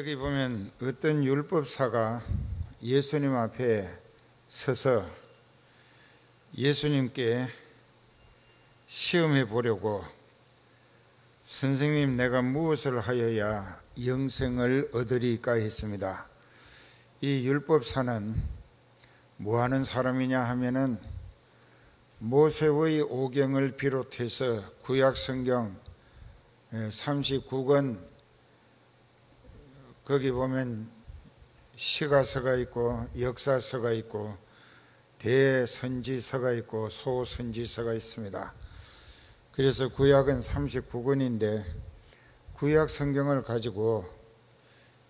여기 보면 어떤 율법사가 예수님 앞에 서서 예수님께 시험해 보려고 선생님 내가 무엇을 하여야 영생을 얻으리까 했습니다. 이 율법사는 뭐하는 사람이냐 하면은 모세의 오경을 비롯해서 구약성경 39권 거기 보면 시가서가 있고 역사서가 있고 대선지서가 있고 소선지서가 있습니다. 그래서 구약은 39권인데 구약 성경을 가지고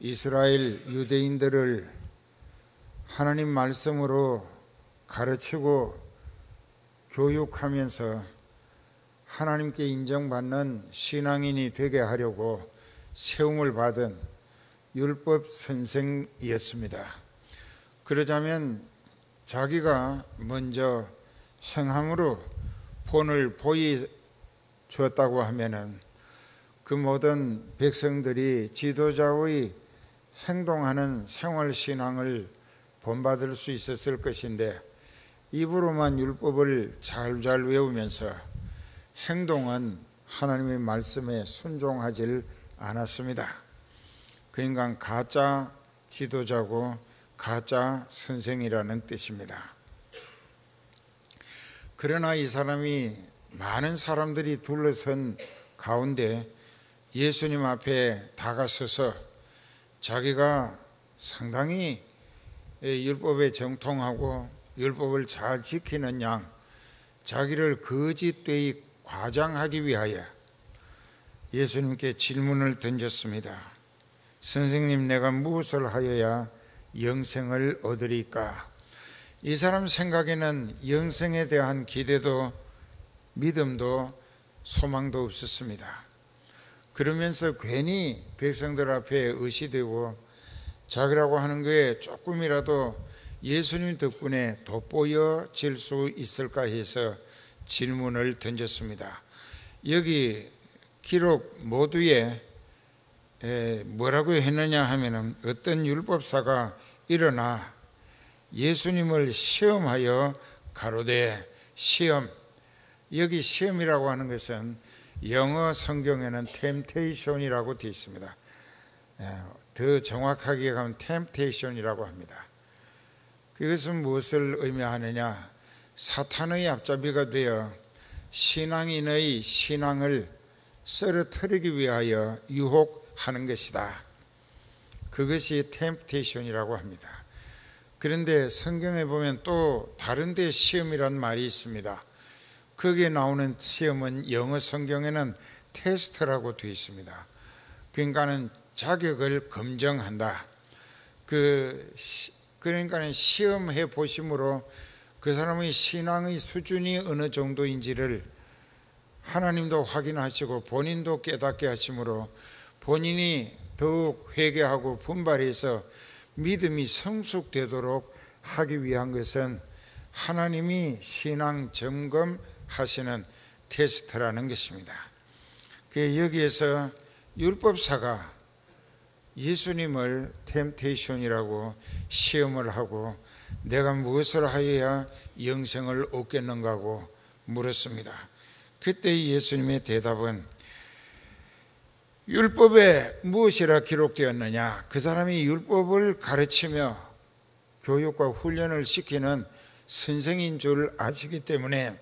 이스라엘 유대인들을 하나님 말씀으로 가르치고 교육하면서 하나님께 인정받는 신앙인이 되게 하려고 세움을 받은 율법 선생이었습니다. 그러자면 자기가 먼저 행함으로 본을 보여주었다고 하면은 그 모든 백성들이 지도자의 행동하는 생활신앙을 본받을 수 있었을 것인데 입으로만 율법을 잘 외우면서 행동은 하나님의 말씀에 순종하지 않았습니다. 그 인간 가짜 지도자고 가짜 선생이라는 뜻입니다. 그러나 이 사람이 많은 사람들이 둘러선 가운데 예수님 앞에 다가서서 자기가 상당히 율법에 정통하고 율법을 잘 지키는 양 자기를 거짓되이 과장하기 위하여 예수님께 질문을 던졌습니다. 선생님 내가 무엇을 하여야 영생을 얻으리까? 이 사람 생각에는 영생에 대한 기대도 믿음도 소망도 없었습니다. 그러면서 괜히 백성들 앞에 의시되고 자기라고 하는 것에 조금이라도 예수님 덕분에 돋보여질 수 있을까 해서 질문을 던졌습니다. 여기 기록 모두에 뭐라고 했느냐 하면은 어떤 율법사가 일어나 예수님을 시험하여 가로되 시험, 여기 시험이라고 하는 것은 영어 성경에는 temptation이라고 되어 있습니다. 더 정확하게 가면 temptation이라고 합니다. 그것은 무엇을 의미하느냐? 사탄의 앞잡이가 되어 신앙인의 신앙을 썰어뜨리기 위하여 유혹하는 것이다. 그것이 temptation이라고 합니다. 그런데 성경에 보면 또 다른 데 시험이란 말이 있습니다. 거기에 나오는 시험은 영어 성경에는 테스트라고 되어 있습니다. 그러니까는 자격을 검증한다. 그러니까는 시험해 보심으로 그 사람의 신앙의 수준이 어느 정도인지를 하나님도 확인하시고 본인도 깨닫게 하심으로 본인이 더욱 회개하고 분발해서 믿음이 성숙되도록 하기 위한 것은 하나님이 신앙 점검하시는 테스트라는 것입니다. 여기에서 율법사가 예수님을 템테이션이라고 시험을 하고 내가 무엇을 하여야 영생을 얻겠는가 하고 물었습니다. 그때 예수님의 대답은 율법에 무엇이라 기록되었느냐? 그 사람이 율법을 가르치며 교육과 훈련을 시키는 선생인 줄 아시기 때문에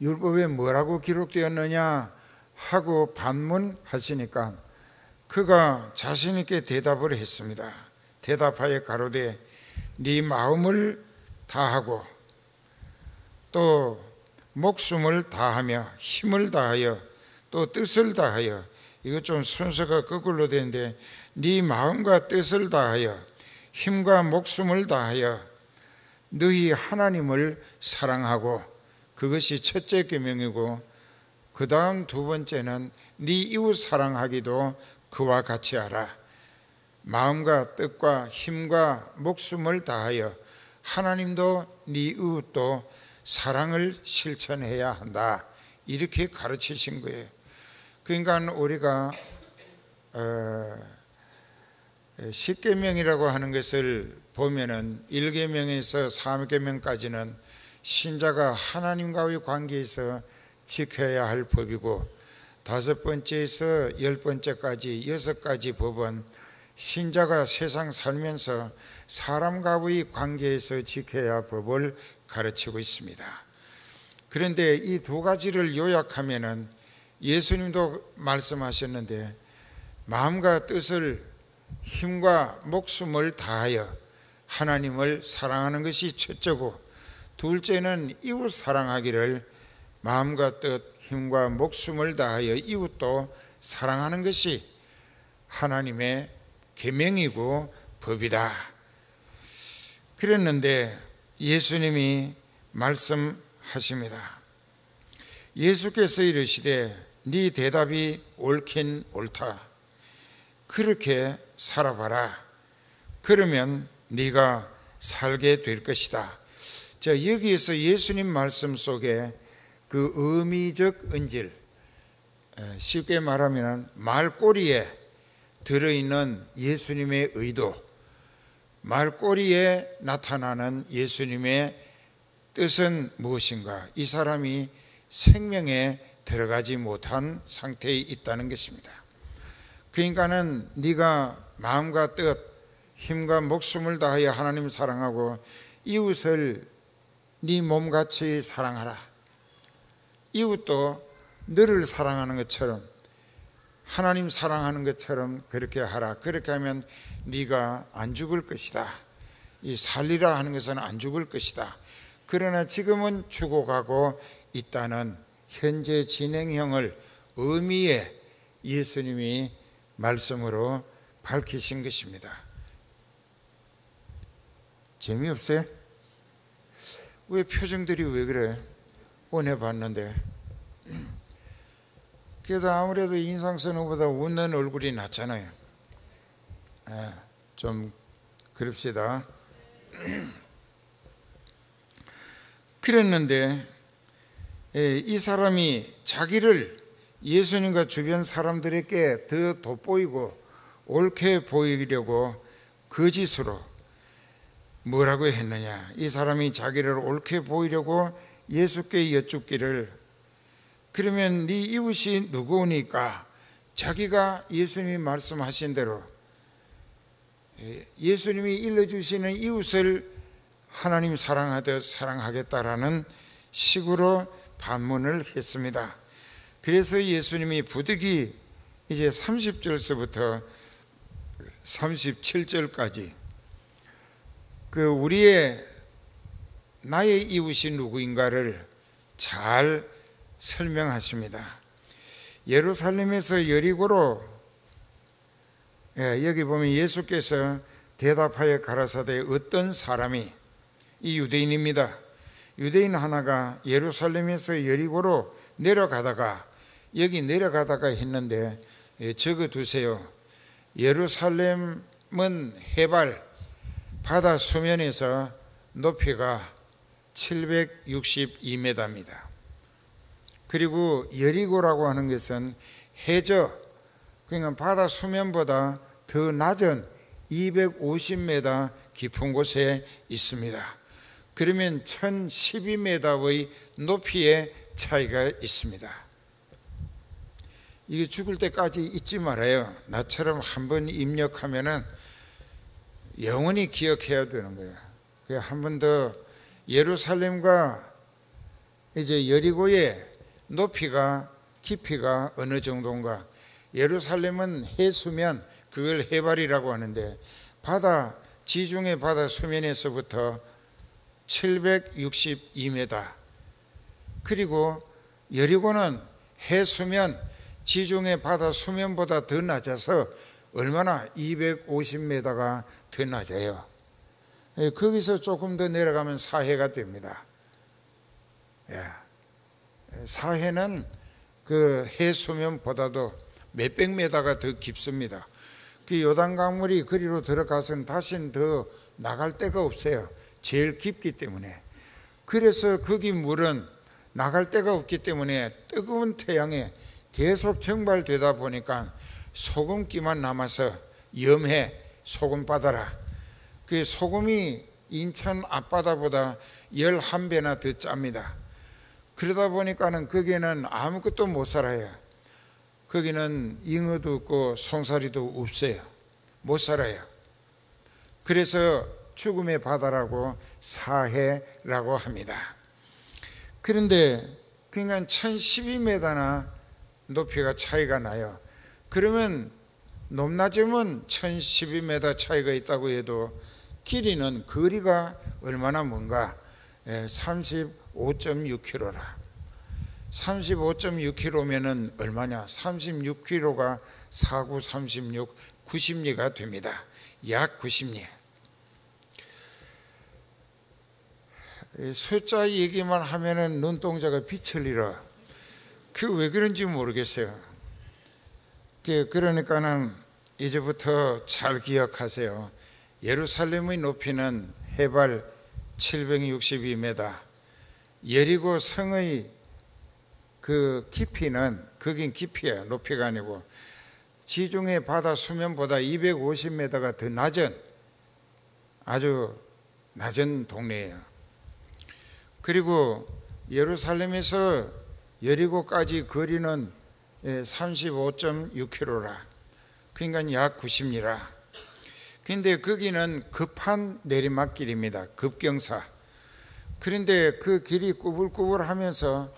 율법에 뭐라고 기록되었느냐 하고 반문하시니까 그가 자신 있게 대답을 했습니다. 대답하여 가로되 네 마음을 다하고 또 목숨을 다하며 힘을 다하여 또 뜻을 다하여, 이거 좀 순서가 거꾸로 되는데 네 마음과 뜻을 다하여 힘과 목숨을 다하여 너희 하나님을 사랑하고, 그것이 첫째 계명이고 그 다음 두 번째는 네 이웃 사랑하기도 그와 같이 하라. 마음과 뜻과 힘과 목숨을 다하여 하나님도 네 이웃도 사랑을 실천해야 한다. 이렇게 가르치신 거예요. 그러니까 우리가 십계명이라고 하는 것을 보면은 1계명에서 3계명까지는 신자가 하나님과의 관계에서 지켜야 할 법이고, 5번째에서 10번째까지 6가지 법은 신자가 세상 살면서 사람과의 관계에서 지켜야 할 법을 가르치고 있습니다. 그런데 이 2가지를 요약하면은 예수님도 말씀하셨는데, 마음과 뜻을 힘과 목숨을 다하여 하나님을 사랑하는 것이 첫째고, 둘째는 이웃 사랑하기를 마음과 뜻, 힘과 목숨을 다하여 이웃도 사랑하는 것이 하나님의 계명이고 법이다. 그랬는데 예수님이 말씀하십니다. 예수께서 이르시되 네 대답이 옳긴 옳다. 그렇게 살아봐라. 그러면 네가 살게 될 것이다. 자, 여기에서 예수님 말씀 속에 그 의미적 언질, 쉽게 말하면 말꼬리에 들어있는 예수님의 의도, 말꼬리에 나타나는 예수님의 뜻은 무엇인가? 이 사람이 생명에 들어가지 못한 상태에 있다는 것입니다. 그러니까는 네가 마음과 뜻, 힘과 목숨을 다하여 하나님 사랑하고 이웃을 네 몸같이 사랑하라. 이웃도 너를 사랑하는 것처럼, 하나님 사랑하는 것처럼 그렇게 하라. 그렇게 하면 네가 안 죽을 것이다. 이 살리라 하는 것은 안 죽을 것이다. 그러나 지금은 죽어가고 있다는 현재 진행형을 의미에 예수님이 말씀으로 밝히신 것입니다. 재미없어요? 왜 표정들이 왜 그래? 오늘 봤는데. 그래도 아무래도 인상 쓰는 것보다 웃는 얼굴이 낫잖아요. 좀 그럽시다. 그랬는데 이 사람이 자기를 예수님과 주변 사람들에게 더 돋보이고 옳게 보이려고 거짓으로 뭐라고 했느냐? 이 사람이 자기를 옳게 보이려고 예수께 여쭙기를, 그러면 네 이웃이 누구니까? 자기가 예수님이 말씀하신 대로 예수님이 일러주시는 이웃을 하나님 사랑하듯 사랑하겠다라는 식으로 반문을 했습니다. 그래서 예수님이 부득이 이제 30절서부터 37절까지 그 나의 이웃이 누구인가를 잘 설명하십니다. 예루살렘에서 여리고로, 여기 보면 예수께서 대답하여 가라사대 어떤 사람이, 이 유대인입니다. 유대인 하나가 예루살렘에서 여리고로 내려가다가, 여기 내려가다가 했는데 적어두세요. 예루살렘은 해발 바다 수면에서 높이가 762m입니다. 그리고 여리고라고 하는 것은 해저, 그러니까 바다 수면보다 더 낮은 250m 깊은 곳에 있습니다. 그러면 1012m의 높이의 차이가 있습니다. 이게 죽을 때까지 잊지 말아요. 나처럼 한번 입력하면은 영원히 기억해야 되는 거예요. 한 번 더, 예루살렘과 이제 여리고의 높이가, 깊이가 어느 정도인가? 예루살렘은 해수면, 그걸 해발이라고 하는데, 지중해 바다 수면에서부터 762m, 그리고 여리고는 해수면, 지중해 바다 수면보다 더 낮아서 얼마나? 250m가 더 낮아요. 거기서 조금 더 내려가면 사해가 됩니다. 사해는 그 해수면보다도 몇백 미터가 더 깊습니다. 그 요단강물이 그리로 들어가서는 다시는 더 나갈 데가 없어요. 제일 깊기 때문에. 그래서 거기 물은 나갈 데가 없기 때문에 뜨거운 태양에 계속 증발되다 보니까 소금기만 남아서 염해, 소금 바다라. 그 소금이 인천 앞바다보다 11배나 더 짭니다. 그러다 보니까는 거기에는 아무것도 못 살아요. 거기는 잉어도 없고 송사리도 없어요. 못 살아요. 그래서 죽음의 바다라고 사해라고 합니다. 그런데 그러니까 1012m나 높이가 차이가 나요. 그러면 높낮음은 1012m 차이가 있다고 해도 길이는 거리가 얼마나 먼가? 35.6km라. 35.6km면은 얼마냐? 36km가 49, 36, 90리가 됩니다. 약 90리. 숫자 얘기만 하면은 눈동자가 빛을 잃어. 그 왜 그런지 모르겠어요. 그러니까는 이제부터 잘 기억하세요. 예루살렘의 높이는 해발 762m, 여리고 성의 그 깊이는, 거긴 깊이야, 높이가 아니고 지중해 바다 수면보다 250m가 더 낮은, 아주 낮은 동네예요. 그리고 예루살렘에서 여리고까지 거리는 35.6km라. 그러니까 약 90리라. 근데 거기는 급한 내리막길입니다. 급경사. 그런데 그 길이 꾸불꾸불하면서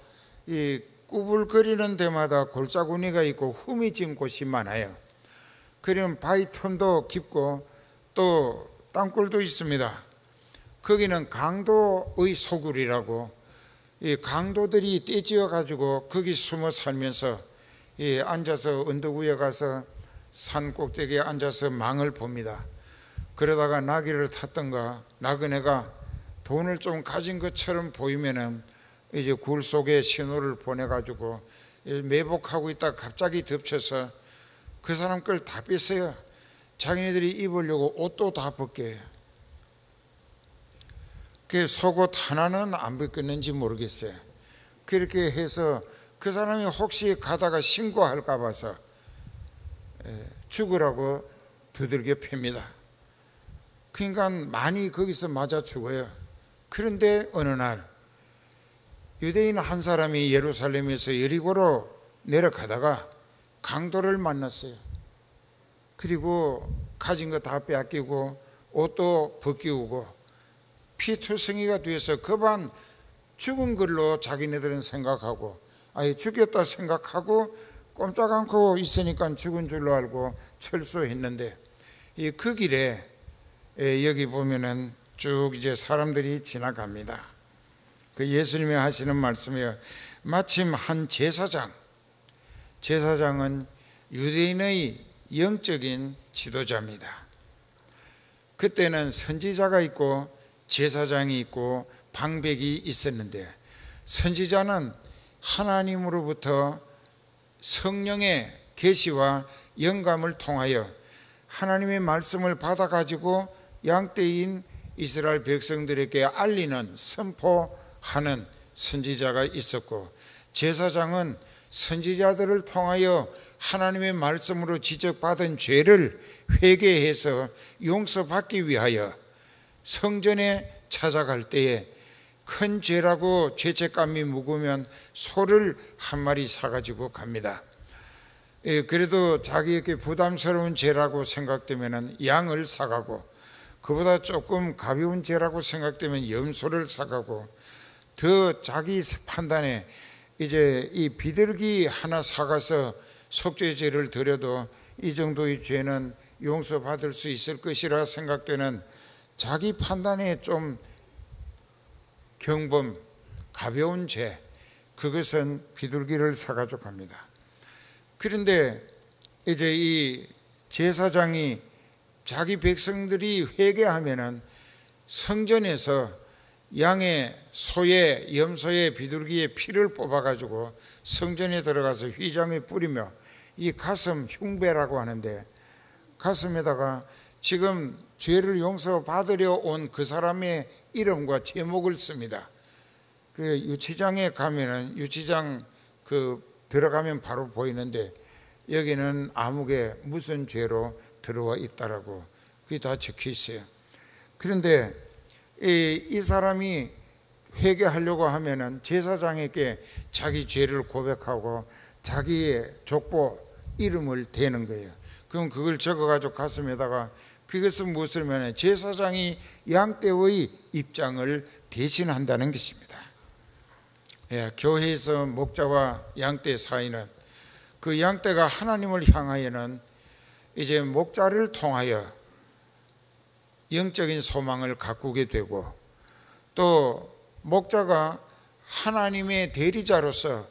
이 꾸불거리는 데마다 골짜구니가 있고 흠이 진 곳이 많아요. 그러면 바위틈도 깊고 또 땅굴도 있습니다. 거기는 강도의 소굴이라고, 이 강도들이 떼지어 가지고 거기 숨어 살면서 앉아서 언덕 위에 가서 산 꼭대기에 앉아서 망을 봅니다. 그러다가 나귀를 탔던가 나그네가 돈을 좀 가진 것처럼 보이면은 이제 굴 속에 신호를 보내가지고 매복하고 있다가 갑자기 덮쳐서 그 사람 걸 다 뺐어요. 자기네들이 입으려고 옷도 다 벗겨요. 그 속옷 하나는 안 벗겼는지 모르겠어요. 그렇게 해서 그 사람이 혹시 가다가 신고할까 봐서 죽으라고 두들겨 팹니다. 그러니까 많이 거기서 맞아 죽어요. 그런데 어느 날 유대인 한 사람이 예루살렘에서 여리고로 내려가다가 강도를 만났어요. 그리고 가진 거 다 빼앗기고 옷도 벗기우고 피투성이가 돼서 그만 죽은 걸로 자기네들은 생각하고, 아예 죽였다 생각하고 꼼짝 않고 있으니까 죽은 줄로 알고 철수했는데, 그 길에 여기 보면은 쭉 이제 사람들이 지나갑니다. 그 예수님이 하시는 말씀이에요. 마침 한 제사장은 유대인의 영적인 지도자입니다. 그때는 선지자가 있고 제사장이 있고 방백이 있었는데, 선지자는 하나님으로부터 성령의 계시와 영감을 통하여 하나님의 말씀을 받아가지고 양떼인 이스라엘 백성들에게 알리는, 선포하는 선지자가 있었고, 제사장은 선지자들을 통하여 하나님의 말씀으로 지적받은 죄를 회개해서 용서받기 위하여 성전에 찾아갈 때에 큰 죄라고 죄책감이 묵으면 소를 한 마리 사가지고 갑니다. 그래도 자기에게 부담스러운 죄라고 생각되면 양을 사가고, 그보다 조금 가벼운 죄라고 생각되면 염소를 사가고, 더 자기 판단에 이제 이 비둘기 하나 사가서 속죄제를 드려도 이 정도의 죄는 용서받을 수 있을 것이라 생각되는 자기 판단에 좀 경범, 가벼운 죄, 그것은 비둘기를 사가지고 갑니다. 그런데 이제 이 제사장이 자기 백성들이 회개하면은 성전에서 양의, 소의, 염소의, 비둘기의 피를 뽑아가지고 성전에 들어가서 휘장에 뿌리며, 이 가슴 흉배라고 하는데, 가슴에다가 지금 죄를 용서받으려 온 그 사람의 이름과 제목을 씁니다. 그 유치장에 가면은, 유치장 들어가면 바로 보이는데, 여기는 아무개 무슨 죄로 들어와 있다라고 그게 다 적혀 있어요. 그런데 이 사람이 회개하려고 하면은 제사장에게 자기 죄를 고백하고 자기의 족보 이름을 대는 거예요. 그럼 그걸 적어가지고 가슴에다가, 그것은 무엇을 말하냐, 제사장이 양떼의 입장을 대신한다는 것입니다. 교회에서 목자와 양떼 사이는, 그 양떼가 하나님을 향하여는 이제 목자를 통하여 영적인 소망을 가꾸게 되고, 또 목자가 하나님의 대리자로서,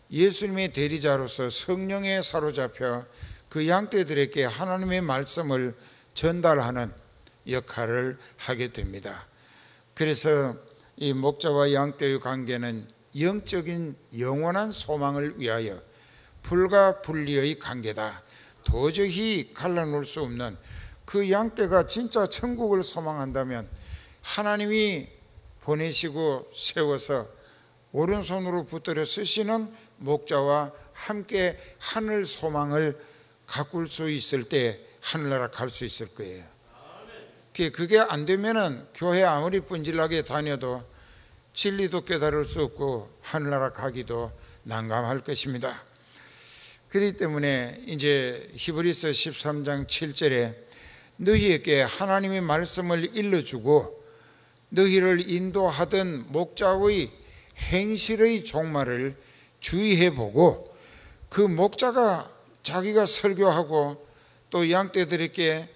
예수님의 대리자로서 성령에 사로잡혀 그 양떼들에게 하나님의 말씀을 전달하는 역할을 하게 됩니다. 그래서 이 목자와 양떼의 관계는 영적인 영원한 소망을 위하여 불가분리의 관계다. 도저히 갈라놓을 수 없는, 그 양떼가 진짜 천국을 소망한다면 하나님이 보내시고 세워서 오른손으로 붙들어 쓰시는 목자와 함께 하늘 소망을 가꿀 수 있을 때 하늘나라 갈 수 있을 거예요. 그게 안 되면은 교회 아무리 분질나게 다녀도 진리도 깨달을 수 없고 하늘나라 가기도 난감할 것입니다. 그렇기 때문에 이제 히브리서 13장 7절에 너희에게 하나님의 말씀을 일러주고 너희를 인도하던 목자의 행실의 종말을 주의해보고, 그 목자가 자기가 설교하고 또 양떼들에게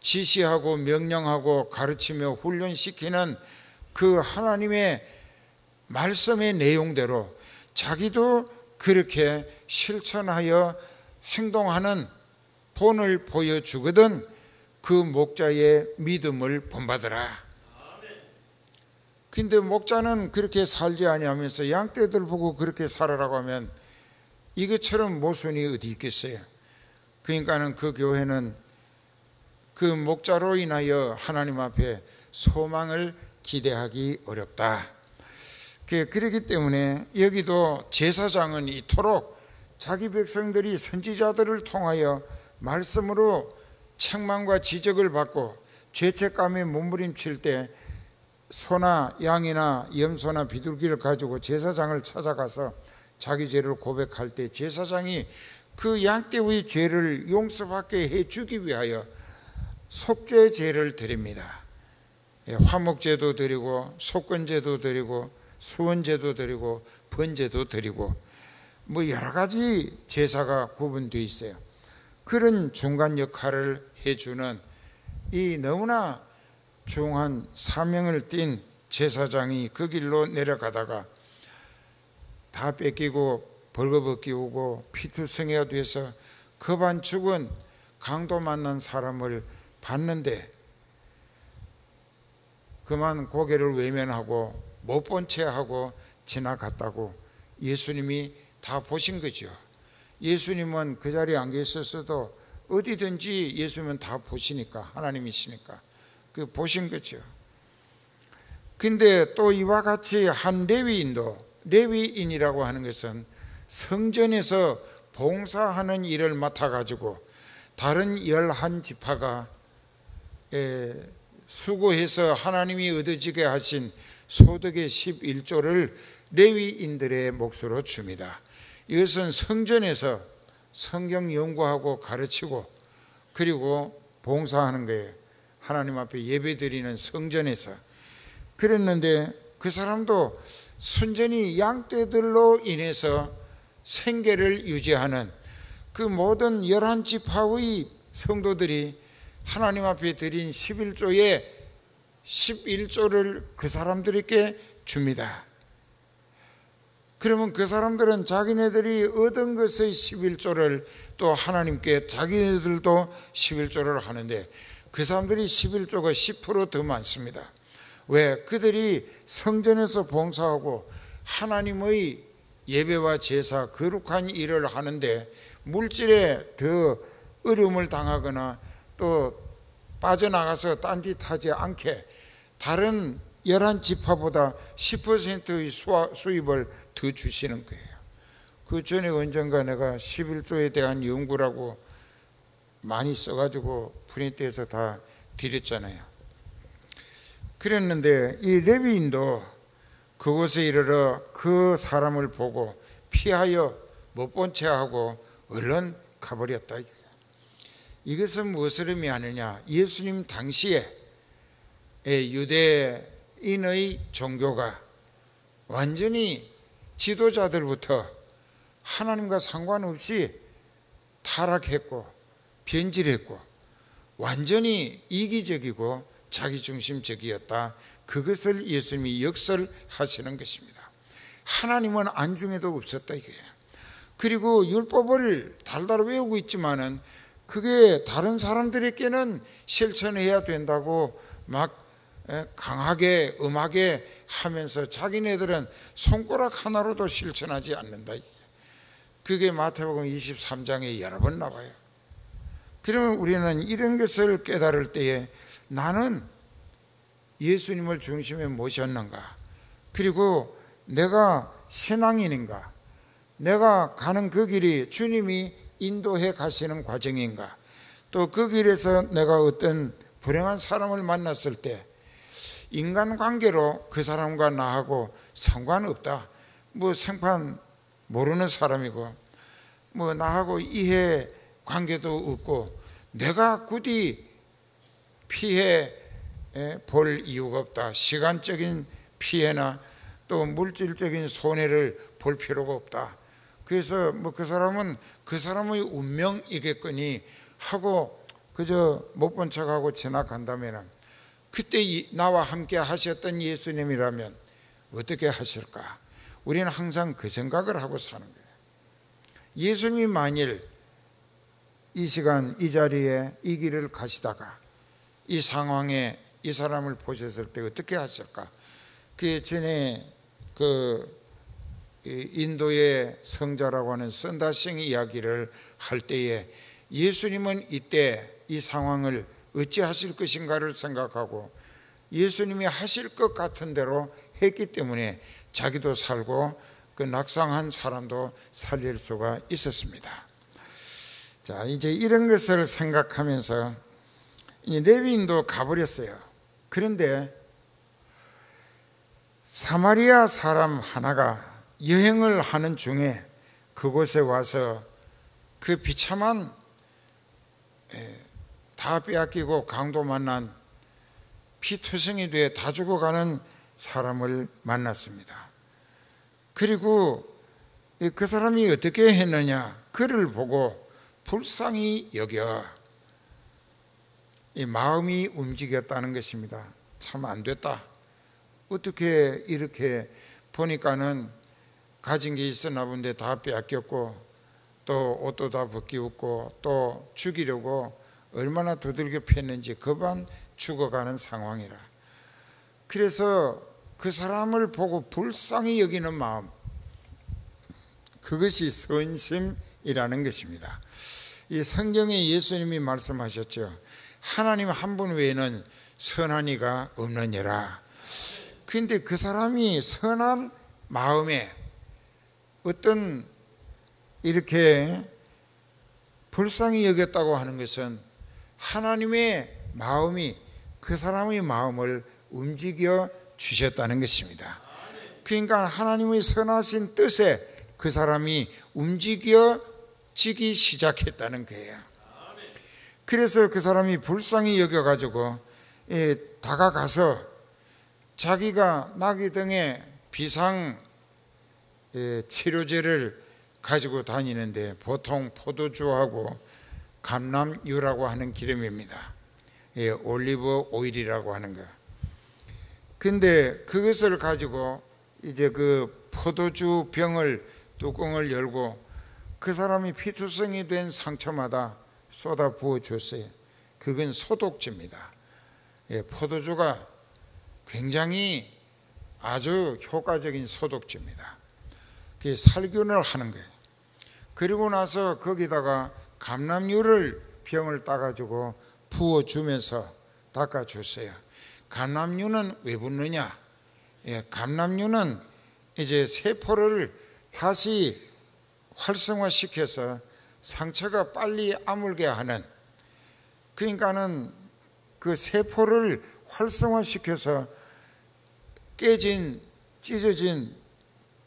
지시하고 명령하고 가르치며 훈련시키는 그 하나님의 말씀의 내용대로 자기도 그렇게 실천하여 행동하는 본을 보여주거든 그 목자의 믿음을 본받으라. 근데 목자는 그렇게 살지 아니하면서 양떼들 보고 그렇게 살아라고 하면 이것처럼 모순이 어디 있겠어요? 그러니까는 그 교회는 그 목자로 인하여 하나님 앞에 소망을 기대하기 어렵다. 그렇기 때문에 여기도 제사장은 이토록 자기 백성들이 선지자들을 통하여 말씀으로 책망과 지적을 받고 죄책감에 몸부림칠 때 소나 양이나 염소나 비둘기를 가지고 제사장을 찾아가서 자기 죄를 고백할 때 제사장이 그 양떼의 죄를 용서받게 해주기 위하여 속죄 제를 드립니다. 화목제도 드리고 속건제도 드리고 수원제도 드리고 번제도 드리고 뭐 여러 가지 제사가 구분되어 있어요. 그런 중간 역할을 해주는 이 너무나 중한 사명을 띤 제사장이 그 길로 내려가다가 다 뺏기고 벌거벗기우고 피투성이가 돼서 겁안 죽은 강도 만난 사람을 봤는데 그만 고개를 외면하고 못 본 채 하고 지나갔다고 예수님이 다 보신 거죠. 예수님은 그 자리에 안 계셨어도 어디든지 예수님은 다 보시니까, 하나님이시니까 그 보신 거죠. 근데 또 이와 같이 한 레위인이라고 하는 것은 성전에서 봉사하는 일을 맡아가지고 다른 11지파가 수고해서 하나님이 얻어지게 하신 소득의 11조를 레위인들의 몫으로 줍니다. 이것은 성전에서 성경 연구하고 가르치고 그리고 봉사하는 거예요. 하나님 앞에 예배드리는 성전에서. 그랬는데 그 사람도 순전히 양떼들로 인해서 생계를 유지하는 그 모든 11지파의 성도들이 하나님 앞에 드린 11조의 11조를 그 사람들에게 줍니다. 그러면 그 사람들은 자기네들이 얻은 것의 11조를 또 하나님께 자기네들도 11조를 하는데 그 사람들이 11조가 10% 더 많습니다. 왜? 그들이 성전에서 봉사하고 하나님의 예배와 제사, 거룩한 일을 하는데 물질에 더 어려움을 당하거나 또 빠져나가서 딴짓하지 않게 다른 11지파보다 10%의 수입을 더 주시는 거예요. 그 전에 언젠가 내가 11조에 대한 연구라고 많이 써가지고 프린트해서 다 드렸잖아요. 그랬는데 이 레위인도 그곳에 이르러 그 사람을 보고 피하여 못 본 채 하고 얼른 가버렸다. 이것은 무엇을 의미하느냐? 예수님 당시에 유대인의 종교가 완전히 지도자들부터 하나님과 상관없이 타락했고 변질했고 완전히 이기적이고 자기중심적이었다. 그것을 예수님이 역설하시는 것입니다. 하나님은 안중에도 없었다 이거예요. 그리고 율법을 달달 외우고 있지만은 그게 다른 사람들에게는 실천해야 된다고 막 강하게 음하게 하면서 자기네들은 손가락 하나로도 실천하지 않는다. 그게 마태복음 23장에 여러 번 나와요. 그러면 우리는 이런 것을 깨달을 때에 나는 예수님을 중심에 모셨는가? 그리고 내가 신앙인인가? 내가 가는 그 길이 주님이 인도해 가시는 과정인가? 또 그 길에서 내가 어떤 불행한 사람을 만났을 때 인간관계로 그 사람과 나하고 상관없다. 뭐 생판 모르는 사람이고 뭐 나하고 이해 관계도 없고 내가 굳이 피해 볼 이유가 없다. 시간적인 피해나 또 물질적인 손해를 볼 필요가 없다. 그래서 뭐 그 사람은 그 사람의 운명이겠거니 하고 그저 못 본 척하고 지나간다면 그때 나와 함께 하셨던 예수님이라면 어떻게 하실까? 우리는 항상 그 생각을 하고 사는 거예요. 예수님이 만일 이 시간 이 자리에 이 길을 가시다가 이 상황에 이 사람을 보셨을 때 어떻게 하실까? 그 전에 그 인도의 성자라고 하는 선다싱 이야기를 할 때에 예수님은 이때 이 상황을 어찌 하실 것인가를 생각하고 예수님이 하실 것 같은 대로 했기 때문에 자기도 살고 그 낙상한 사람도 살릴 수가 있었습니다. 자, 이제 이런 것을 생각하면서 레위인도 가버렸어요. 그런데 사마리아 사람 하나가 여행을 하는 중에 그곳에 와서 그 비참한 다 빼앗기고 강도 만난 피투성이 돼 다 죽어가는 사람을 만났습니다. 그리고 그 사람이 어떻게 했느냐? 그를 보고 불쌍히 여겨 이 마음이 움직였다는 것입니다. 참 안 됐다. 어떻게 이렇게 보니까는 가진 게 있었나 본데 다 빼앗겼고 또 옷도 다 벗기웠고 또 죽이려고 얼마나 두들겨 팼는지 그만 죽어가는 상황이라. 그래서 그 사람을 보고 불쌍히 여기는 마음, 그것이 선심이라는 것입니다. 이 성경에 예수님이 말씀하셨죠. 하나님 한 분 외에는 선한 이가 없느니라. 그런데 그 사람이 선한 마음에 어떤 이렇게 불쌍히 여겼다고 하는 것은 하나님의 마음이 그 사람의 마음을 움직여 주셨다는 것입니다. 그러니까 하나님의 선하신 뜻에 그 사람이 움직여지기 시작했다는 거예요. 그래서 그 사람이 불쌍히 여겨가지고 다가가서 자기가 나기 등의 비상 치료제를 가지고 다니는데 보통 포도주하고 감람유라고 하는 기름입니다. 올리브 오일이라고 하는 거. 근데 그것을 가지고 이제 그 포도주 병을 뚜껑을 열고 그 사람이 피투성이 된 상처마다 쏟아 부어 줬어요. 그건 소독제입니다. 포도주가 굉장히 아주 효과적인 소독제입니다. 그게 살균을 하는 거예요. 그리고 나서 거기다가 감람유를 병을 따가지고 부어주면서 닦아줬어요. 감람유는 왜 붓느냐? 감람유는 이제 세포를 다시 활성화시켜서 상처가 빨리 아물게 하는, 그러니까는 그 세포를 활성화시켜서 깨진, 찢어진,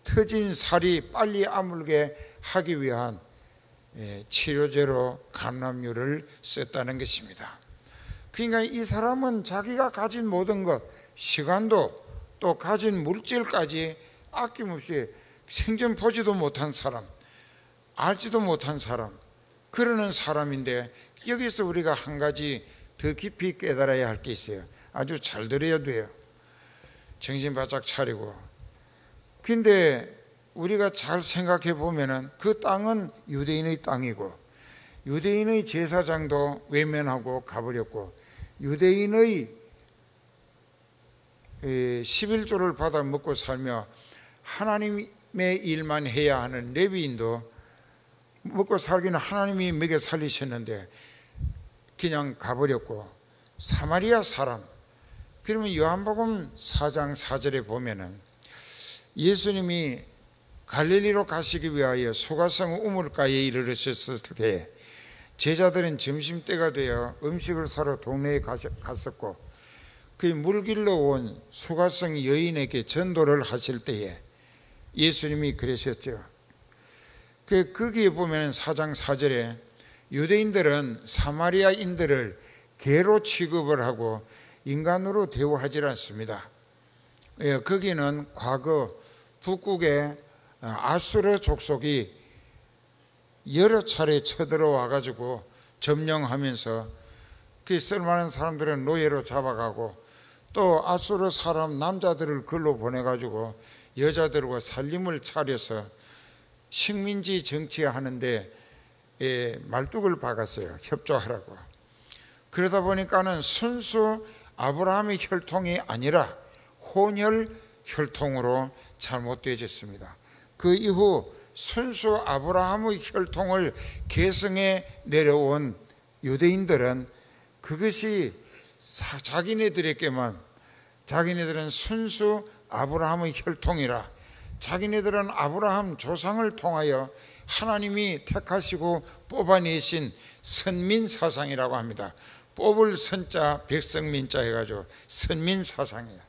터진 살이 빨리 아물게 하기 위한 치료제로 감람유를 썼다는 것입니다. 그러니까 이 사람은 자기가 가진 모든 것, 시간도 또 가진 물질까지 아낌없이 생전 보지도 못한 사람, 알지도 못한 사람, 그러는 사람인데, 여기서 우리가 한 가지 더 깊이 깨달아야 할 게 있어요. 아주 잘 들어야 돼요. 정신 바짝 차리고. 근데 우리가 잘 생각해 보면은 그 땅은 유대인의 땅이고, 유대인의 제사장도 외면하고 가버렸고, 유대인의 11조를 받아 먹고 살며 하나님의 일만 해야 하는 레위인도 먹고 살기는 하나님이 먹여 살리셨는데 그냥 가버렸고, 사마리아 사람, 그러면 요한복음 4장 4절에 보면은 예수님이 갈릴리로 가시기 위하여 소가성 우물가에 이르렀을 때 제자들은 점심때가 되어 음식을 사러 동네에 갔었고, 그 물길로 온 소가성 여인에게 전도를 하실 때에 예수님이 그러셨죠. 거기에 보면 4장 4절에 유대인들은 사마리아인들을 개로 취급을 하고 인간으로 대우하지 않습니다. 거기는 과거 북국의 아수르 족속이 여러 차례 쳐들어와 가지고 점령하면서 그 쓸만한 사람들은 노예로 잡아가고, 또 아수르 사람 남자들을 글로 보내가지고 여자들과 살림을 차려서 식민지 정치하는데 말뚝을 박았어요. 협조하라고. 그러다 보니까는 순수 아브라함의 혈통이 아니라 혼혈 혈통으로 잘못되어졌습니다. 그 이후 순수 아브라함의 혈통을 계승해 내려온 유대인들은 그것이 자기네들은 순수 아브라함의 혈통이라, 자기네들은 아브라함 조상을 통하여 하나님이 택하시고 뽑아내신 선민사상이라고 합니다. 뽑을 선자 백성민자 해가지고 선민사상이에요.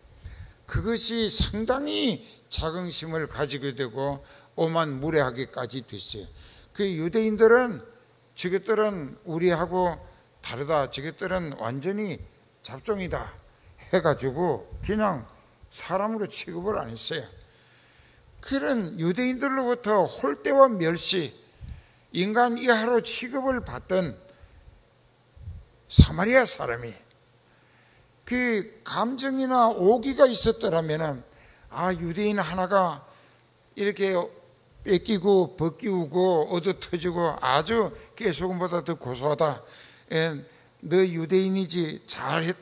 그것이 상당히 자긍심을 가지게 되고 오만무례하게까지 됐어요. 그 유대인들은 저것들은 우리하고 다르다, 저것들은 완전히 잡종이다 해가지고 그냥 사람으로 취급을 안 했어요. 그런 유대인들로부터 홀대와 멸시, 인간 이하로 취급을 받던 사마리아 사람이 그 감정이나 오기가 있었더라면, 유대인 하나가 이렇게 뺏기고 벗기우고 얻어터지고 아주 깨소금보다 더 고소하다, 너 유대인이지 잘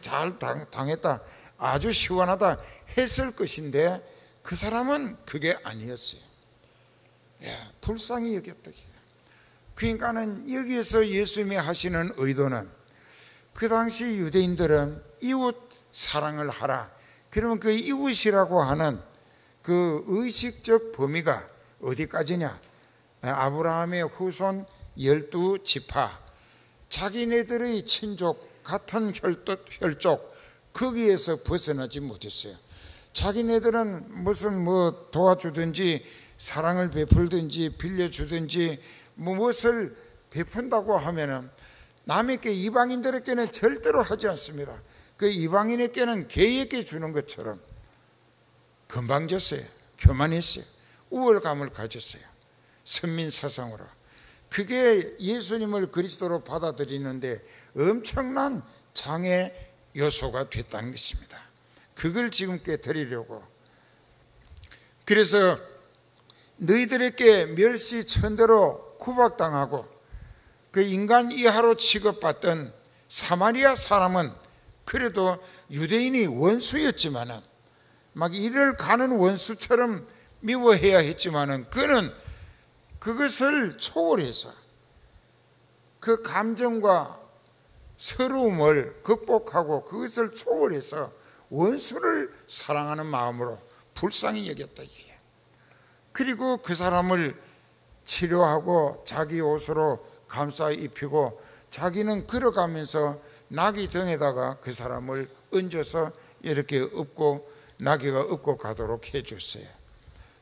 당했다, 아주 시원하다 했을 것인데 그 사람은 그게 아니었어요. 불쌍히 여겼다. 그러니까는 여기에서 예수님이 하시는 의도는, 그 당시 유대인들은 이웃 사랑을 하라. 그러면 그 이웃이라고 하는 그 의식적 범위가 어디까지냐? 아브라함의 후손 12지파, 자기네들의 친족, 같은 혈족, 거기에서 벗어나지 못했어요. 자기네들은 무슨 도와주든지 사랑을 베풀든지 빌려주든지 무엇을 베푼다고 하면은 남에게, 이방인들에게는 절대로 하지 않습니다. 그 이방인에게는 개에게 주는 것처럼 건방졌어요. 교만했어요. 우월감을 가졌어요. 선민사상으로. 그게 예수님을 그리스도로 받아들이는데 엄청난 장애 요소가 됐다는 것입니다. 그걸 지금 깨뜨리려고. 그래서 너희들에게 멸시천대로 구박당하고 그 인간 이하로 취급받던 사마리아 사람은 그래도 유대인이 원수였지만은, 막 이를 가는 원수처럼 미워해야 했지만은, 그는 그것을 초월해서 그 감정과 서러움을 극복하고 그것을 초월해서 원수를 사랑하는 마음으로 불쌍히 여겼다 이게요. 그리고 그 사람을 치료하고 자기 옷으로 감싸 입히고 자기는 걸어가면서 나귀 등에다가 그 사람을 얹어서 이렇게 업고 나귀가 업고 가도록 해줬어요.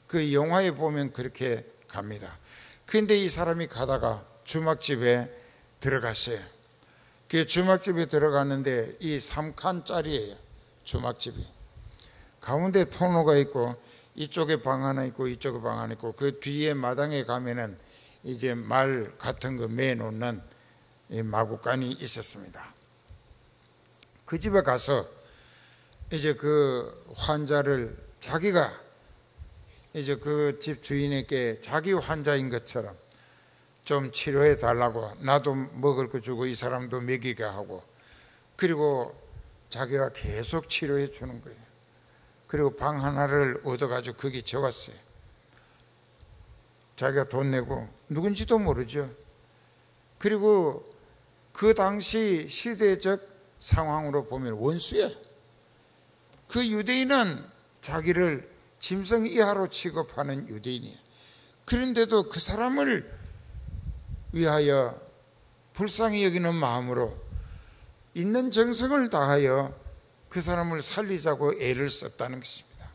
그 영화에 보면 그렇게 갑니다. 그런데 이 사람이 가다가 주막집에 들어갔어요. 그 주막집에 들어갔는데 이 3칸짜리예요. 주막집이 가운데 통로가 있고 이쪽에 방 하나 있고 이쪽에 방 하나 있고 그 뒤에 마당에 가면은 이제 말 같은 거 매놓는 마구간이 있었습니다. 그 집에 가서 이제 그 환자를 자기가 이제 그 집 주인에게 자기 환자인 것처럼 좀 치료해 달라고, 나도 먹을 거 주고 이 사람도 먹이게 하고, 그리고 자기가 계속 치료해 주는 거예요. 그리고 방 하나를 얻어가지고 거기 적었어요. 자기가 돈 내고, 누군지도 모르죠. 그리고 그 당시 시대적 상황으로 보면 원수예요. 그 유대인은 자기를 짐승 이하로 취급하는 유대인이에요. 그런데도 그 사람을 위하여 불쌍히 여기는 마음으로 있는 정성을 다하여 그 사람을 살리자고 애를 썼다는 것입니다.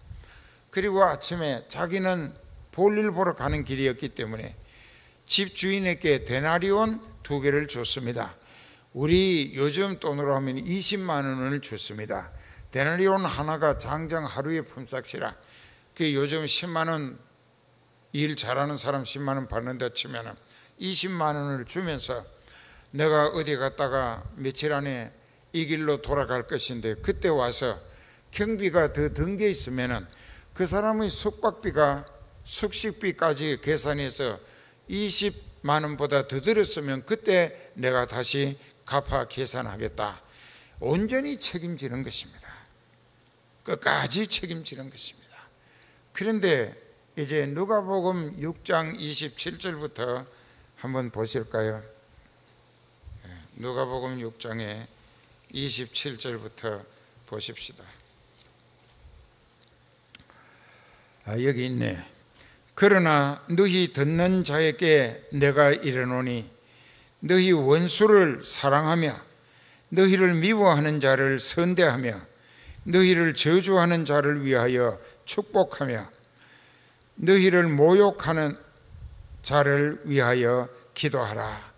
그리고 아침에 자기는 볼일 보러 가는 길이었기 때문에 집 주인에게 데나리온 2개를 줬습니다. 우리 요즘 돈으로 하면 20만 원을 줬습니다. 데나리온 하나가 장정 하루의 품삯이라, 그 요즘 10만 원, 일 잘하는 사람 10만 원 받는다 치면 20만 원을 주면서 내가 어디 갔다가 며칠 안에 이 길로 돌아갈 것인데 그때 와서 경비가 더 든 게 있으면 그 사람의 숙박비가 숙식비까지 계산해서 20만 원보다 더 들었으면 그때 내가 다시 갚아 계산하겠다. 온전히 책임지는 것입니다. 끝까지 책임지는 것입니다. 그런데 이제 누가복음 6장 27절부터 한번 보실까요? 누가복음 6장에 27절부터 보십시다. 여기 있네. 그러나 너희 듣는 자에게 내가 이르노니 너희 원수를 사랑하며 너희를 미워하는 자를 선대하며 너희를 저주하는 자를 위하여 축복하며 너희를 모욕하는 자를 위하여 기도하라.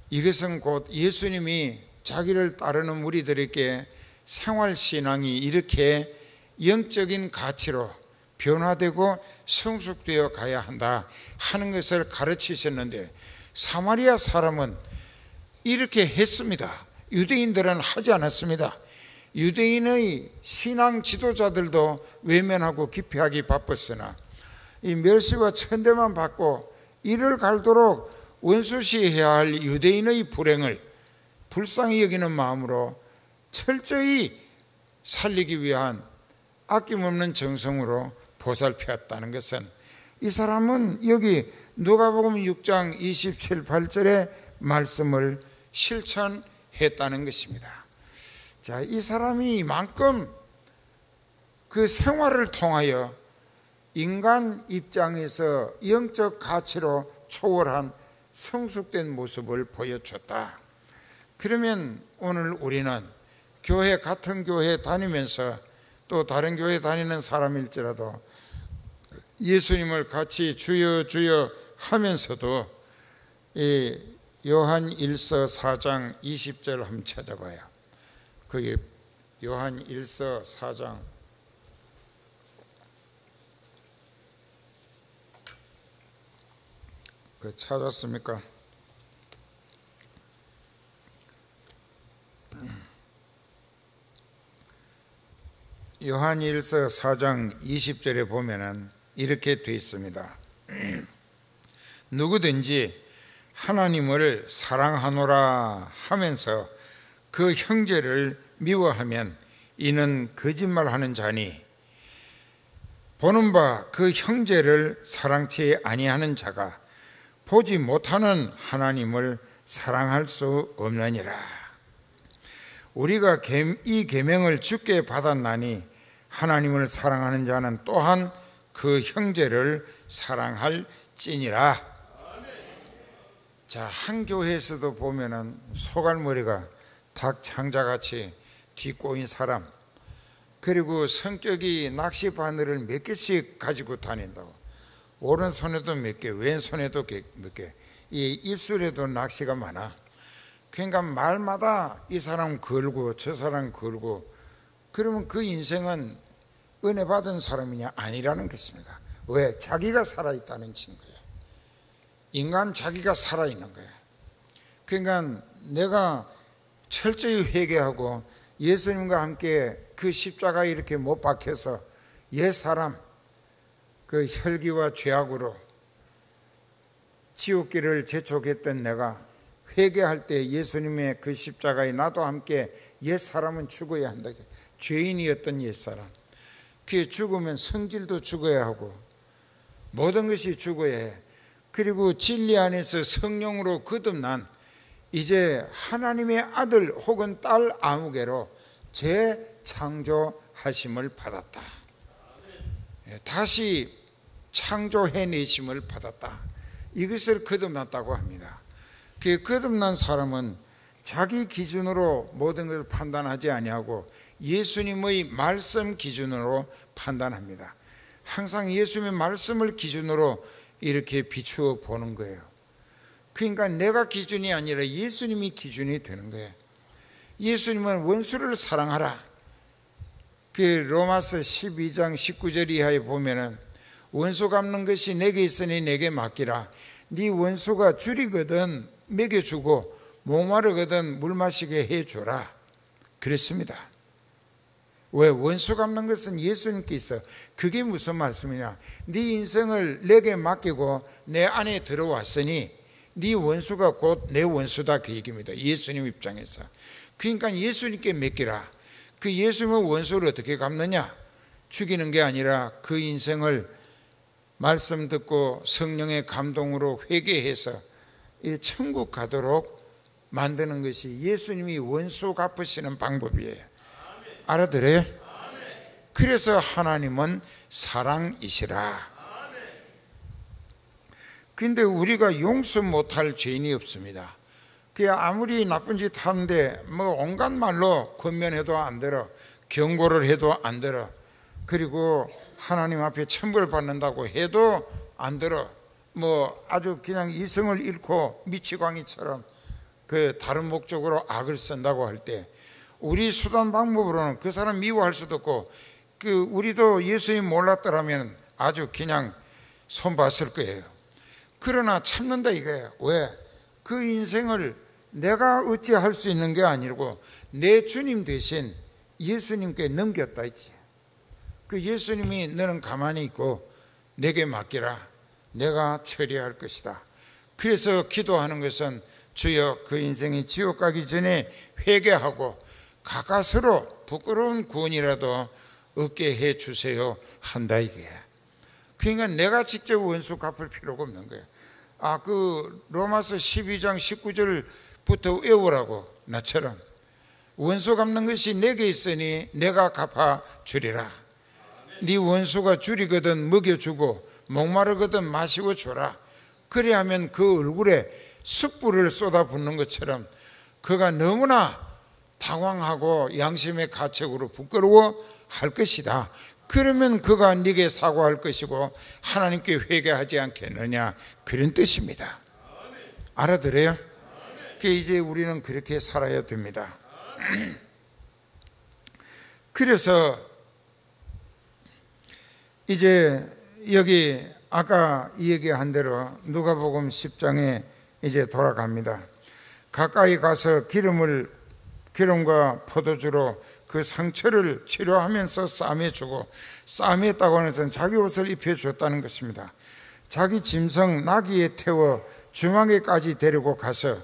이것은 곧 예수님이 자기를 따르는 무리들에게 생활신앙이 이렇게 영적인 가치로 변화되고 성숙되어 가야 한다 하는 것을 가르치셨는데, 사마리아 사람은 이렇게 했습니다. 유대인들은 하지 않았습니다. 유대인의 신앙 지도자들도 외면하고 기피하기 바빴으나 이 멸시와 천대만 받고 이를 갈도록 원수시해야 할 유대인의 불행을 불쌍히 여기는 마음으로 철저히 살리기 위한 아낌없는 정성으로 보살펴왔다는 것은, 이 사람은 여기 누가복음 6장 27, 8절의 말씀을 실천했다는 것입니다. 자, 이 사람이 이만큼 그 생활을 통하여 인간 입장에서 영적 가치로 초월한 성숙된 모습을 보여줬다. 그러면 오늘 우리는 교회, 같은 교회 다니면서 또 다른 교회 다니는 사람일지라도 예수님을 같이 주여 주여 하면서도 이 요한 1서 4장 20절 한번 찾아봐요. 그게 요한 1서 4장 그 찾았습니까? 요한 1서 4장 20절에 보면은 이렇게 되어 있습니다. 누구든지 하나님을 사랑하노라 하면서 그 형제를 미워하면 이는 거짓말하는 자니, 보는 바 그 형제를 사랑치 아니하는 자가 보지 못하는 하나님을 사랑할 수 없느니라. 우리가 이 계명을 주께 받았나니 하나님을 사랑하는 자는 또한 그 형제를 사랑할지니라. 자, 한 교회에서도 보면은 소갈머리가 닭 창자같이 뒤꼬인 사람, 그리고 성격이 낚시 바늘을 몇 개씩 가지고 다닌다고. 오른손에도 몇 개, 왼손에도 몇 개, 이 입술에도 낚시가 많아. 그러니까 말마다 이 사람 걸고 저 사람 걸고, 그러면 그 인생은 은혜 받은 사람이냐? 아니라는 것입니다. 왜? 자기가 살아있다는 증거예요. 인간 자기가 살아있는 거예요. 그러니까 내가 철저히 회개하고 예수님과 함께 그 십자가에 이렇게 못 박혀서 옛사람 그 혈기와 죄악으로 지옥길을 재촉했던 내가 회개할 때 예수님의 그 십자가에 나도 함께 옛사람은 죽어야 한다. 죄인이었던 옛사람, 그게 죽으면 성질도 죽어야 하고 모든 것이 죽어야 해. 그리고 진리 안에서 성령으로 거듭난 이제 하나님의 아들 혹은 딸 아무개로 재창조하심을 받았다. 다시 창조해내심을 받았다. 이것을 거듭났다고 합니다. 그 거듭난 사람은 자기 기준으로 모든 것을 판단하지 아니하고 예수님의 말씀 기준으로 판단합니다. 항상 예수님의 말씀을 기준으로 이렇게 비추어 보는 거예요. 그러니까 내가 기준이 아니라 예수님이 기준이 되는 거예요. 예수님은 원수를 사랑하라. 그 로마서 12장 19절 이하에 보면은 원수 갚는 것이 내게 있으니 내게 맡기라. 네 원수가 줄이거든 먹여주고 목마르거든 물 마시게 해줘라. 그랬습니다. 왜? 원수 갚는 것은 예수님께 있어. 그게 무슨 말씀이냐? 네 인생을 내게 맡기고 내 안에 들어왔으니 네 원수가 곧 내 원수다, 그 얘기입니다. 예수님 입장에서. 그러니까 예수님께 맡기라. 그 예수님은 원수를 어떻게 갚느냐? 죽이는 게 아니라 그 인생을 말씀 듣고 성령의 감동으로 회개해서 천국 가도록 만드는 것이 예수님이 원수 갚으시는 방법이에요. 알아들어요? 그래서 하나님은 사랑이시라. 그런데 우리가 용서 못할 죄인이 없습니다. 그 아무리 나쁜 짓 하는데 뭐 온갖 말로 권면해도 안 들어, 경고를 해도 안 들어, 그리고 하나님 앞에 천벌 받는다고 해도 안 들어. 뭐 아주 그냥 이성을 잃고 미치광이처럼 그 다른 목적으로 악을 쓴다고 할 때 우리 수단 방법으로는 그 사람 미워할 수도 없고, 그 우리도 예수님 몰랐더라면 아주 그냥 손봤을 거예요. 그러나 참는다 이거예요. 왜? 그 인생을 내가 어찌할 수 있는 게 아니고 내 주님 대신 예수님께 넘겼다 이지. 그 예수님이 너는 가만히 있고 내게 맡기라. 내가 처리할 것이다. 그래서 기도하는 것은 주여 그 인생이 지옥 가기 전에 회개하고 가까스로 부끄러운 구원이라도 얻게 해 주세요 한다 이게. 그러니까 내가 직접 원수 갚을 필요가 없는 거예요. 그 로마서 12장 19절부터 외우라고. 나처럼 원수 갚는 것이 내게 있으니 내가 갚아 주리라. 네 원수가 줄이거든 먹여주고 목마르거든 마시고 줘라. 그래야면 그 얼굴에 숯불을 쏟아붓는 것처럼 그가 너무나 당황하고 양심의 가책으로 부끄러워할 것이다. 그러면 그가 네게 사과할 것이고 하나님께 회개하지 않겠느냐, 그런 뜻입니다. 알아들어요? 이제 우리는 그렇게 살아야 됩니다. 그래서 이제 여기 아까 얘기한 대로 누가복음 10장에 이제 돌아갑니다. 가까이 가서 기름과 포도주로 그 상처를 치료하면서 싸매주고, 싸매했다고 하는 것은 자기 옷을 입혀줬다는 것입니다. 자기 짐승 나귀에 태워 주막에까지 데리고 가서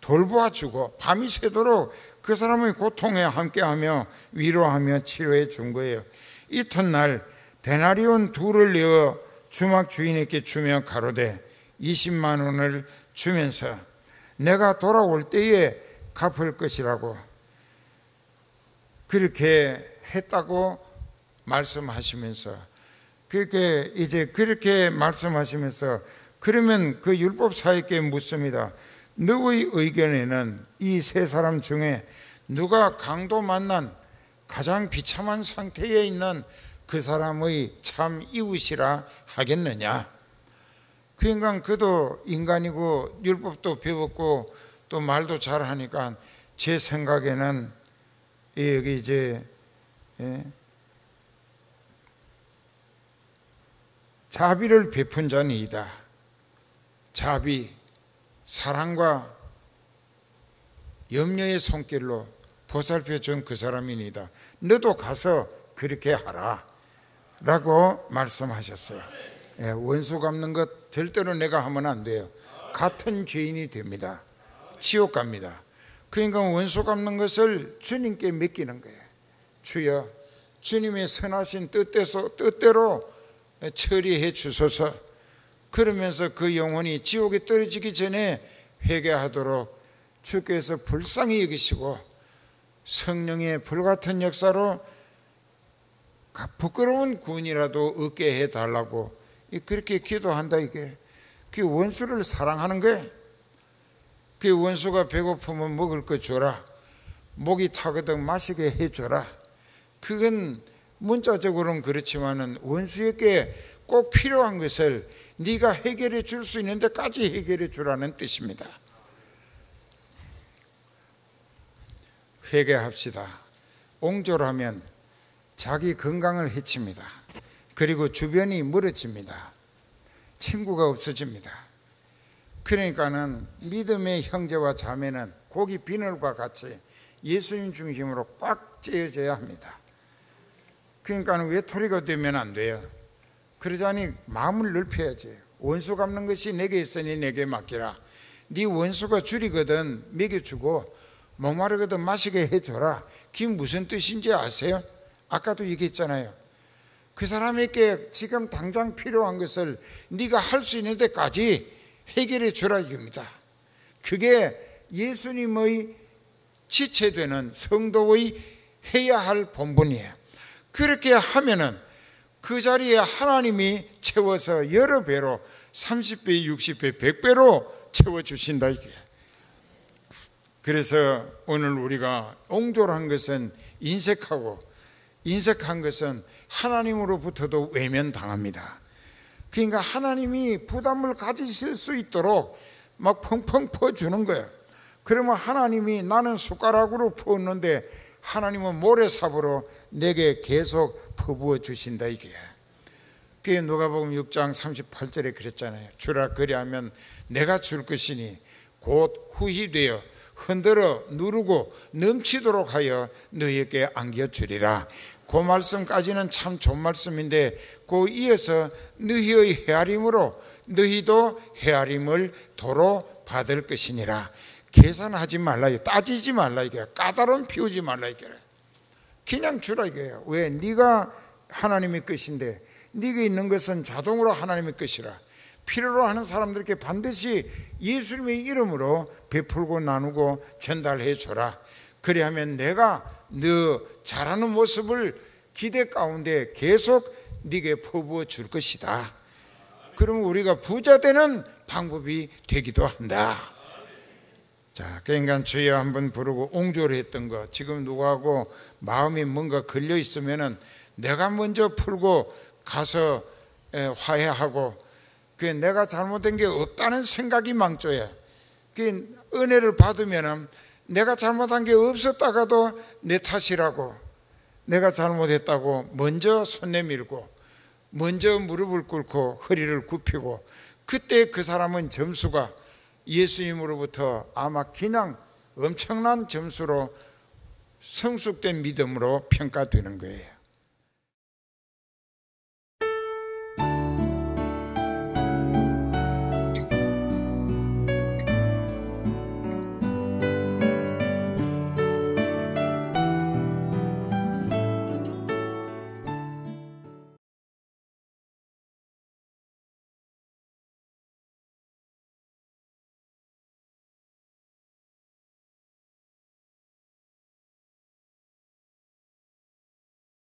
돌보아주고 밤이 새도록 그 사람의 고통에 함께하며 위로하며 치료해 준 거예요. 이튿날 데나리온 2를 내어 주막 주인에게 주며 가로되 20만 원을 주면서 내가 돌아올 때에 갚을 것이라고 그렇게 했다고 말씀하시면서, 그렇게 말씀하시면서 그러면 그 율법사에게 묻습니다. 너의 의견에는 이 세 사람 중에 누가 강도 만난 가장 비참한 상태에 있는 그 사람의 참 이웃이라 하겠느냐? 그 인간, 그도 인간이고 율법도 배웠고 또 말도 잘하니까 제 생각에는 여기 이제 자비를 베푼 자는 이다. 자비, 사랑과 염려의 손길로 보살펴 준 그 사람이니다. 너도 가서 그렇게 하라 라고 말씀하셨어요. 원수 갚는 것 절대로 내가 하면 안 돼요. 같은 죄인이 됩니다. 지옥 갑니다. 그러니까 원수 갚는 것을 주님께 맡기는 거예요. 주여, 주님의 선하신 뜻대로 처리해 주소서. 그러면서 그 영혼이 지옥에 떨어지기 전에 회개하도록 주께서 불쌍히 여기시고 성령의 불같은 역사로 부끄러운 구원이라도 얻게 해달라고 그렇게 기도한다. 이게 그 원수를 사랑하는 거예요. 그 원수가 배고프면 먹을 거 줘라, 목이 타거든 마시게 해줘라. 그건 문자적으로는 그렇지만은 원수에게 꼭 필요한 것을 네가 해결해 줄 수 있는 데까지 해결해 주라는 뜻입니다. 회개합시다. 옹졸하면 자기 건강을 해칩니다. 그리고 주변이 멀어집니다. 친구가 없어집니다. 그러니까는 믿음의 형제와 자매는 고기 비늘과 같이 예수님 중심으로 꽉 째어져야 합니다. 그러니까 외톨이가 되면 안 돼요. 그러자니 마음을 넓혀야지. 원수 갚는 것이 내게 있으니 내게 맡기라. 네 원수가 줄이거든 먹여주고 목마르거든 마시게 해줘라. 그게 무슨 뜻인지 아세요? 아까도 얘기했잖아요. 그 사람에게 지금 당장 필요한 것을 네가 할 수 있는 데까지 해결해 주라 이겁니다. 그게 예수님의 지체되는 성도의 해야 할 본분이에요. 그렇게 하면은 그 자리에 하나님이 채워서 여러 배로 30배, 60배, 100배로 채워주신다 이게. 그래서 오늘 우리가 옹졸한 것은 인색한 것은 하나님으로부터도 외면당합니다. 그러니까 하나님이 부담을 가지실 수 있도록 막 펑펑 퍼주는 거예요. 그러면 하나님이 나는 숟가락으로 퍼었는데 하나님은 모래삽으로 내게 계속 퍼부어 주신다 이게. 그게 누가복음 6장 38절에 그랬잖아요. 주라 그리하면 내가 줄 것이니 곧 후히 되어 흔들어 누르고 넘치도록 하여 너희에게 안겨주리라. 그 말씀까지는 참 좋은 말씀인데 그 이어서 너희의 헤아림으로 너희도 헤아림을 도로 받을 것이니라. 계산하지 말라, 따지지 말라 이게. 까다로움 피우지 말라 이게. 그냥 주라 이게요. 왜? 네가 하나님의 것인데 네가 있는 것은 자동으로 하나님의 것이라. 필요로 하는 사람들에게 반드시 예수님의 이름으로 베풀고 나누고 전달해 줘라. 그리하면 내가 너 잘하는 모습을 기대 가운데 계속 네게 퍼부어 줄 것이다. 그러면 우리가 부자 되는 방법이 되기도 한다. 자, 그러니까 주여 한번 부르고 옹졸했던 거, 지금 누구하고 마음이 뭔가 걸려 있으면은 내가 먼저 풀고 가서 화해하고, 그 내가 잘못된 게 없다는 생각이 망조해. 그 은혜를 받으면은 내가 잘못한 게 없었다가도 내 탓이라고, 내가 잘못했다고 먼저 손 내밀고 먼저 무릎을 꿇고 허리를 굽히고, 그때 그 사람은 점수가 예수님으로부터 아마 그냥 엄청난 점수로 성숙된 믿음으로 평가되는 거예요.